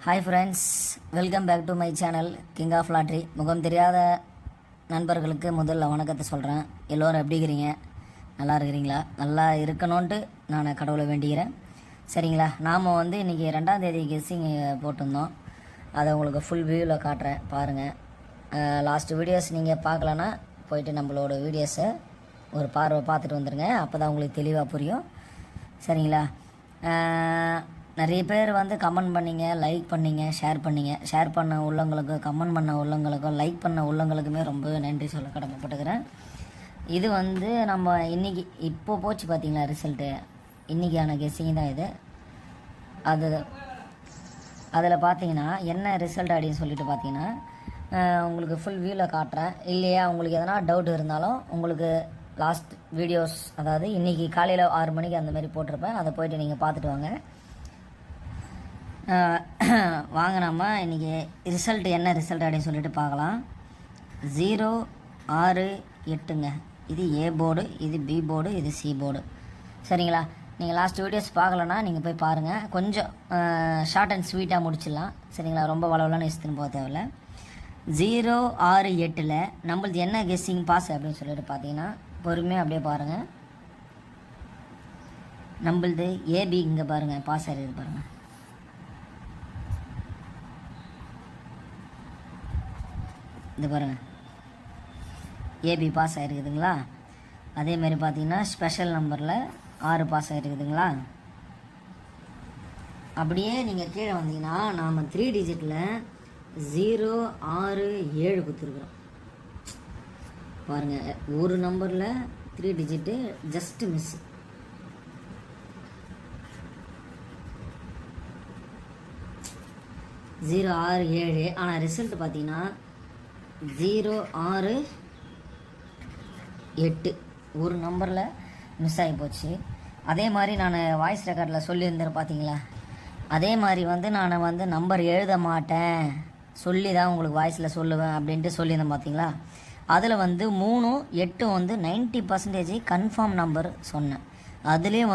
Hi friends, welcome back to my channel king of lottery. முகம் தெரியாத நண்பர்களுக்கு முதல்ல வணக்கத்தை சொல்கிறேன். எல்லோரும் எப்படி இருக்கிறீங்க? நல்லா இருக்கிறீங்களா? நல்லா இருக்கணும்ன்ட்டு நான் கடவுளை வேண்டிக்கிறேன். சரிங்களா? நாம் இன்றைக்கி 2ஆம் தேதி கெஸ்ஸிங் போட்டிருந்தோம். அதை உங்களுக்கு ஃபுல் வியூவில் காட்டுறேன், பாருங்கள். லாஸ்ட் வீடியோஸ் நீங்கள் பார்க்கலன்னா போயிட்டு நம்மளோட வீடியோஸை ஒரு பார்வை பார்த்துட்டு வந்துடுங்க. அப்போ தான் உங்களுக்கு தெளிவாக புரியும். சரிங்களா? நிறைய பேர் கமெண்ட் பண்ணிங்க, லைக் பண்ணிங்க, ஷேர் பண்ண உள்ளவங்களுக்கும், கமெண்ட் பண்ண உள்ளவங்களுக்கும், லைக் பண்ண உள்ளவங்களுக்குமே ரொம்ப நன்றி சொல்ல கடமைப்பட்டுக்கிறேன். இது நம்ம இன்றைக்கி இப்போ போச்சு பார்த்தீங்களா ரிசல்ட்டு, இன்றைக்கான கெஸ்ஸிங் தான் இது. அதில் பார்த்தீங்கன்னா என்ன ரிசல்ட் அப்படின்னு சொல்லிட்டு பார்த்தீங்கன்னா உங்களுக்கு ஃபுல் வியூவில் காட்டுறேன். இல்லையா உங்களுக்கு எதனா டவுட் இருந்தாலும் உங்களுக்கு லாஸ்ட் வீடியோஸ், அதாவது இன்றைக்கி காலையில் 6 மணிக்கு அந்த மாதிரி போட்டிருப்பேன், அதை போய்ட்டு நீங்கள் பார்த்துட்டு வாங்க. வாங்க நம்ம இன்றைக்கி ரிசல்ட் என்ன ரிசல்ட் அப்படின்னு சொல்லிட்டு பார்க்கலாம். 0, 6, 8ங்க. இது ஏ போர்டு, இது பி போர்டு, இது சி போர்டு. சரிங்களா? நீங்கள் லாஸ்ட் வீடியோஸ் பார்க்கலன்னா நீங்கள் போய் பாருங்கள். கொஞ்சம் ஷார்ட் அண்ட் ஸ்வீட்டாக முடிச்சிடலாம். சரிங்களா? ரொம்ப வளவலான்னு எடுத்துன்னு போக தேவையில்ல. 0, 6, 8ல் நம்மளது என்ன கெஸ்ஸிங் பாஸ் அப்படின்னு சொல்லிட்டு பார்த்தீங்கன்னா பொறுமையாக அப்படியே பாருங்கள். நம்மளது ஏபி இங்கே பாருங்கள், பாஸ் ஆகிடுது பாருங்கள். இது பாருங்கள், ஏபி பாஸ் ஆகிருக்குதுங்களா? அதேமாரி பார்த்தீங்கன்னா ஸ்பெஷல் நம்பரில் 6 பாஸ் ஆகிருக்குதுங்களா? அப்படியே நீங்கள் கீழே வந்தீங்கன்னா நாம் 3 டிஜிட்டில் 0, 6, 7 கொடுத்துருக்குறோம் பாருங்கள். ஒரு நம்பரில் 3 டிஜிட்டு ஜஸ்ட்டு மிஸ். ஜீரோ 6, 7. ஆனால் ரிசல்ட் பார்த்தீங்கன்னா 0, 6, 8 ஒரு நம்பரில் மிஸ் ஆகி போச்சு. அதே மாதிரி நான் வாய்ஸ் ரெக்கார்டில் சொல்லியிருந்தேன் பார்த்தீங்களா? அதே மாதிரி நான் நம்பர் எழுத மாட்டேன், சொல்லி தான் உங்களுக்கு வாய்ஸில் சொல்லுவேன் அப்படின்ட்டு சொல்லியிருந்தேன் பார்த்தீங்களா? அதில் 3, 8 90% கன்ஃபார்ம் நம்பர் சொன்னேன். அதுலேயும்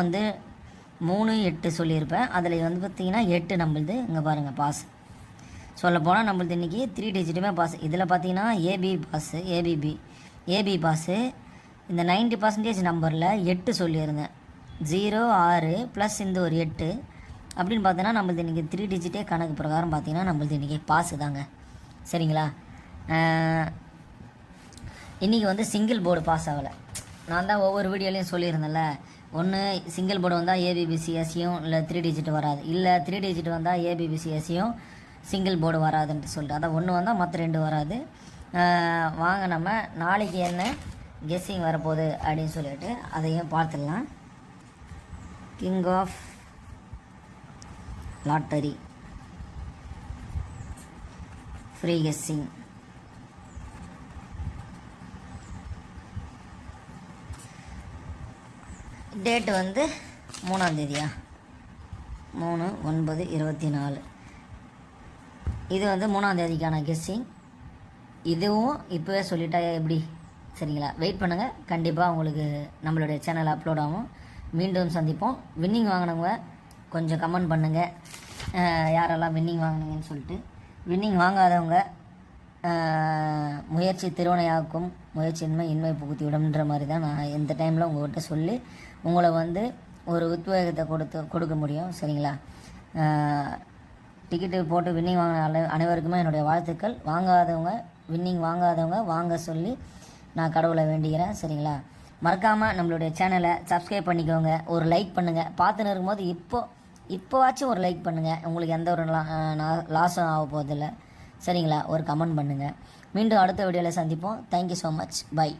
3, 8 சொல்லியிருப்பேன். அதில் பார்த்தீங்கன்னா 8 நம்மளுது இங்கே பாருங்கள் பாஸ். சொல்லப்போனால் நம்மளுது இன்றைக்கி 3 டிஜிட்டுமே பாஸ். இதில் பார்த்தீங்கன்னா ஏபி பாஸு, ஏபி பாஸு. இந்த 90% நம்பரில் 8 சொல்லியிருந்தேன். 0, 6 ப்ளஸ் இந்த ஒரு 8 அப்படின்னு பார்த்தீங்கன்னா நம்மளுது இன்றைக்கி 3 டிஜிட்டே கணக்கு பிரகாரம் பார்த்தீங்கன்னா நம்மளுது இன்றைக்கி பாஸு தாங்க. சரிங்களா? இன்றைக்கி சிங்கிள் போர்டு பாஸ் ஆகலை. நான் தான் ஒவ்வொரு வீடியோலையும் சொல்லியிருந்தேன்ல, ஒன்று சிங்கிள் போர்டு வந்தால் ஏபிபிசிஎஸ்சியும் இல்லை 3 டிஜிட் வராது, இல்லை 3 டிஜிட் வந்தால் ஏபிபிசிஎஸ்சியும் சிங்கிள் போர்டு வராதுன்ட்டு சொல்லிட்டு, அதான் ஒன்று வந்தால் மற்ற 2 வராது. வாங்க நம்ம நாளைக்கு என்ன கெஸ்ஸிங் வரப்போகுது அப்படின்னு சொல்லிட்டு அதையும் பார்த்துடலாம். King of lottery free guessing. Date 3ஆம் தேதியா? 3/9/24. இது 3ஆம் தேதிக்கான கெஸ்ஸிங். இதுவும் இப்போவே சொல்லிட்டா எப்படி? சரிங்களா? வெயிட் பண்ணுங்கள், கண்டிப்பாக உங்களுக்கு நம்மளுடைய சேனல் அப்லோட் ஆகும். மீண்டும் சந்திப்போம். வின்னிங் வாங்கினவங்க கொஞ்சம் கமெண்ட் பண்ணுங்கள், யாரெல்லாம் வின்னிங் வாங்கினீங்கன்னு சொல்லிட்டு. வின்னிங் வாங்காதவங்க முயற்சி திருவனையாக்கும், முயற்சியின்மை இன்மை புகுத்திவிடும்ன்ற மாதிரி தான் நான் எந்த டைமில் உங்கள்கிட்ட சொல்லி உங்களை ஒரு உத்வேகத்தை கொடுக்க முடியும். சரிங்களா? டிக்கெட்டு போட்டு வின்னிங் வாங்கின அனைவருக்குமே என்னுடைய வாழ்த்துக்கள். வின்னிங் வாங்காதவங்க வாங்க சொல்லி நான் கடவுளை வேண்டிக்கிறேன். சரிங்களா? மறக்காமல் நம்மளுடைய சேனலை சப்ஸ்கிரைப் பண்ணிக்கோங்க, ஒரு லைக் பண்ணுங்கள். பார்த்துன்னு இருக்கும்போது இப்போவாச்சும் ஒரு லைக் பண்ணுங்கள். உங்களுக்கு எந்த ஒரு லாஸும் ஆக போதில்லை. சரிங்களா? ஒரு கமெண்ட் பண்ணுங்கள். மீண்டும் அடுத்த வீடியோவில் சந்திப்போம். Thank you so much. பை.